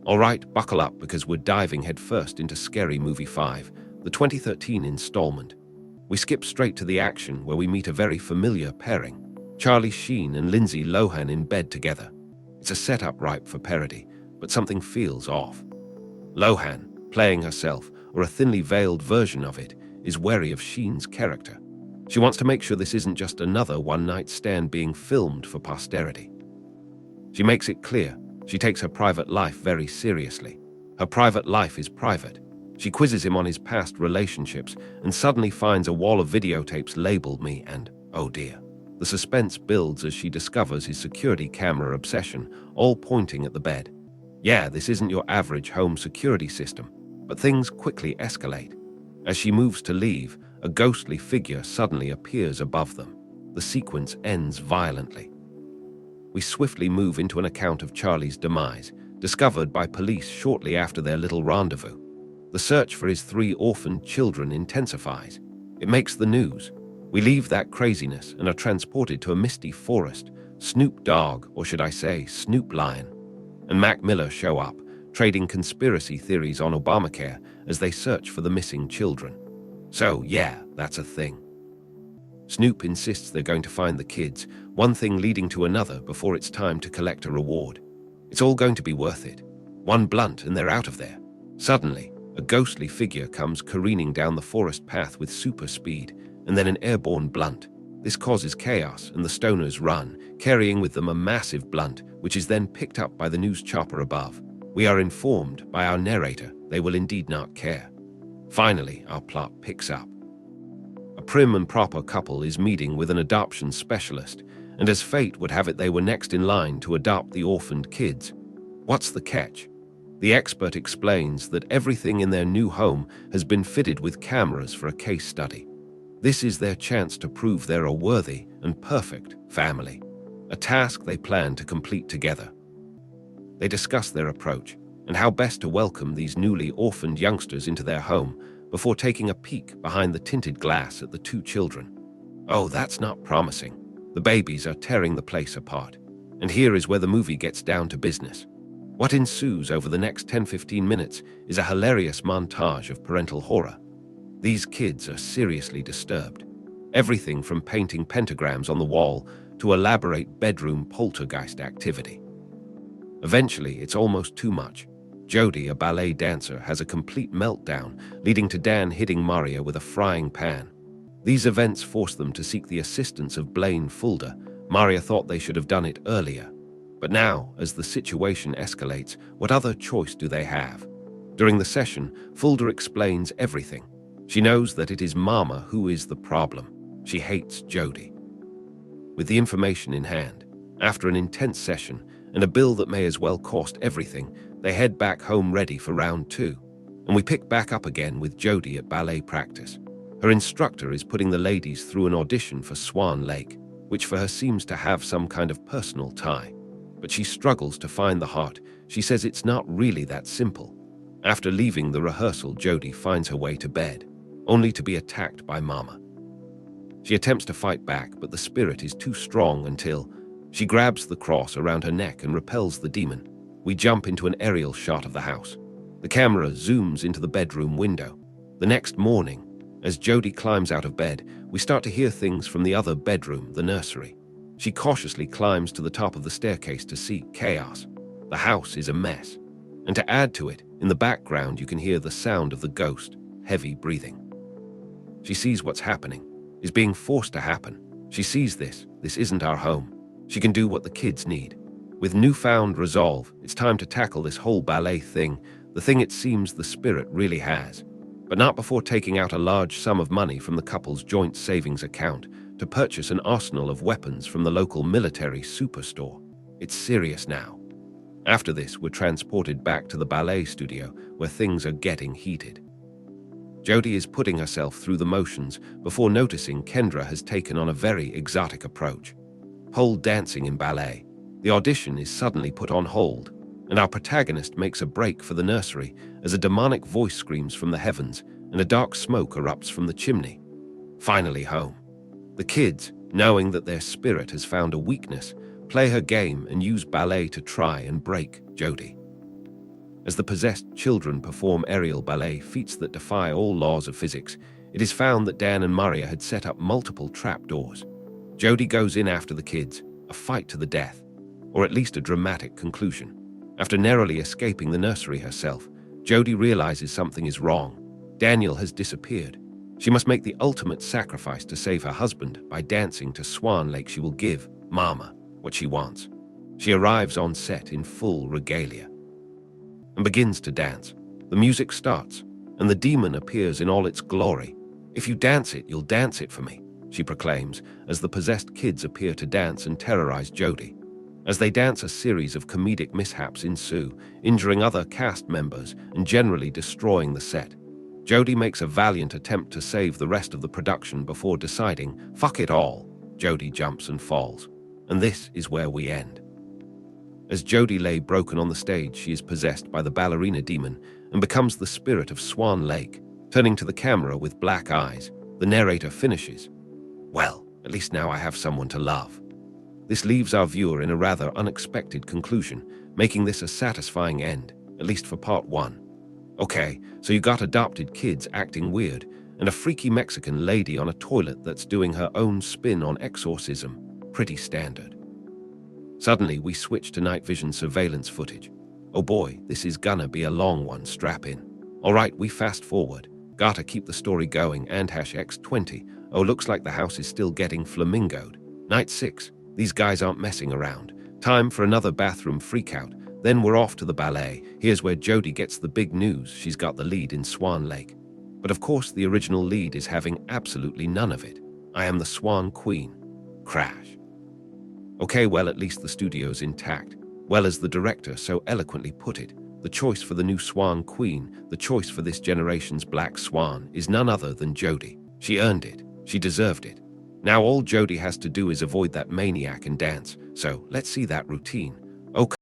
Alright, buckle up because we're diving headfirst into Scary Movie 5, the 2013 installment. We skip straight to the action where we meet a very familiar pairing, Charlie Sheen and Lindsay Lohan in bed together. It's a setup ripe for parody, but something feels off. Lohan, playing herself, or a thinly veiled version of it, is wary of Sheen's character. She wants to make sure this isn't just another one-night stand being filmed for posterity. She makes it clear she takes her private life very seriously. Her private life is private. She quizzes him on his past relationships and suddenly finds a wall of videotapes labeled me and, oh dear. The suspense builds as she discovers his security camera obsession, all pointing at the bed. Yeah, this isn't your average home security system, but things quickly escalate. As she moves to leave, a ghostly figure suddenly appears above them. The sequence ends violently. We swiftly move into an account of Charlie's demise, discovered by police shortly after their little rendezvous. The search for his 3 orphaned children intensifies. It makes the news. We leave that craziness and are transported to a misty forest. Snoop Dogg, or should I say Snoop Lion, and Mac Miller show up, trading conspiracy theories on Obamacare as they search for the missing children. So yeah, that's a thing. Snoop insists they're going to find the kids, one thing leading to another before it's time to collect a reward. It's all going to be worth it. One blunt and they're out of there. Suddenly, a ghostly figure comes careening down the forest path with super speed, and then an airborne blunt. This causes chaos and the stoners run, carrying with them a massive blunt, which is then picked up by the news chopper above. We are informed by our narrator they will indeed not care. Finally, our plot picks up. A prim and proper couple is meeting with an adoption specialist, and as fate would have it they were next in line to adopt the orphaned kids. What's the catch? The expert explains that everything in their new home has been fitted with cameras for a case study. This is their chance to prove they're a worthy and perfect family, a task they plan to complete together. They discuss their approach and how best to welcome these newly orphaned youngsters into their home before taking a peek behind the tinted glass at the 2 children. Oh, that's not promising. The babies are tearing the place apart. And here is where the movie gets down to business. What ensues over the next 10-15 minutes is a hilarious montage of parental horror. These kids are seriously disturbed. Everything from painting pentagrams on the wall to elaborate bedroom poltergeist activity. Eventually, it's almost too much. Jody, a ballet dancer, has a complete meltdown, leading to Dan hitting Maria with a frying pan. These events force them to seek the assistance of Blaine Fulda. Maria thought they should have done it earlier. But now, as the situation escalates, what other choice do they have? During the session, Fulda explains everything. She knows that it is Mama who is the problem. She hates Jody. With the information in hand, after an intense session and a bill that may as well cost everything, they head back home ready for round 2. And we pick back up again with Jody at ballet practice. Her instructor is putting the ladies through an audition for Swan Lake, which for her seems to have some kind of personal tie. But she struggles to find the heart. She says it's not really that simple. After leaving the rehearsal, Jody finds her way to bed, only to be attacked by Mama. She attempts to fight back, but the spirit is too strong until she grabs the cross around her neck and repels the demon. We jump into an aerial shot of the house. The camera zooms into the bedroom window. The next morning, as Jody climbs out of bed, we start to hear things from the other bedroom, the nursery. She cautiously climbs to the top of the staircase to see chaos. The house is a mess. And to add to it, in the background you can hear the sound of the ghost, heavy breathing. She sees what's happening, is being forced to happen. She sees this isn't our home. She can do what the kids need. With newfound resolve, it's time to tackle this whole ballet thing, the thing it seems the spirit really has. But not before taking out a large sum of money from the couple's joint savings account to purchase an arsenal of weapons from the local military superstore. It's serious now. After this, we're transported back to the ballet studio where things are getting heated. Jody is putting herself through the motions before noticing Kendra has taken on a very exotic approach. Pole dancing in ballet. The audition is suddenly put on hold, and our protagonist makes a break for the nursery as a demonic voice screams from the heavens and a dark smoke erupts from the chimney. Finally home. The kids, knowing that their spirit has found a weakness, play her game and use ballet to try and break Jody. As the possessed children perform aerial ballet feats that defy all laws of physics, it is found that Dan and Maria had set up multiple trapdoors. Jody goes in after the kids, a fight to the death, or at least a dramatic conclusion. After narrowly escaping the nursery herself, Jody realizes something is wrong. Daniel has disappeared. She must make the ultimate sacrifice to save her husband by dancing to Swan Lake. She will give Mama what she wants. She arrives on set in full regalia and begins to dance. The music starts, and the demon appears in all its glory. "If you dance it, you'll dance it for me," she proclaims, as the possessed kids appear to dance and terrorize Jody. As they dance, a series of comedic mishaps ensue, injuring other cast members and generally destroying the set. Jody makes a valiant attempt to save the rest of the production before deciding, "Fuck it all." Jody jumps and falls. And this is where we end. As Jody lay broken on the stage, she is possessed by the ballerina demon and becomes the spirit of Swan Lake. Turning to the camera with black eyes, the narrator finishes, "Well, at least now I have someone to love." This leaves our viewer in a rather unexpected conclusion, making this a satisfying end, at least for part 1. Okay, so you got adopted kids acting weird, and a freaky Mexican lady on a toilet that's doing her own spin on exorcism. Pretty standard. Suddenly, we switch to night vision surveillance footage. Oh boy, this is gonna be a long one, strap in. Alright, we fast forward. Gotta keep the story going, and #X20. Oh, looks like the house is still getting flamingoed. Night 6. These guys aren't messing around. Time for another bathroom freakout. Then we're off to the ballet. Here's where Jody gets the big news. She's got the lead in Swan Lake. But of course, the original lead is having absolutely none of it. I am the Swan Queen. Crash. Okay, well, at least the studio's intact. Well, as the director so eloquently put it, the choice for the new Swan Queen, the choice for this generation's Black Swan, is none other than Jody. She earned it. She deserved it. Now all Jody has to do is avoid that maniac and dance. So let's see that routine. Okay.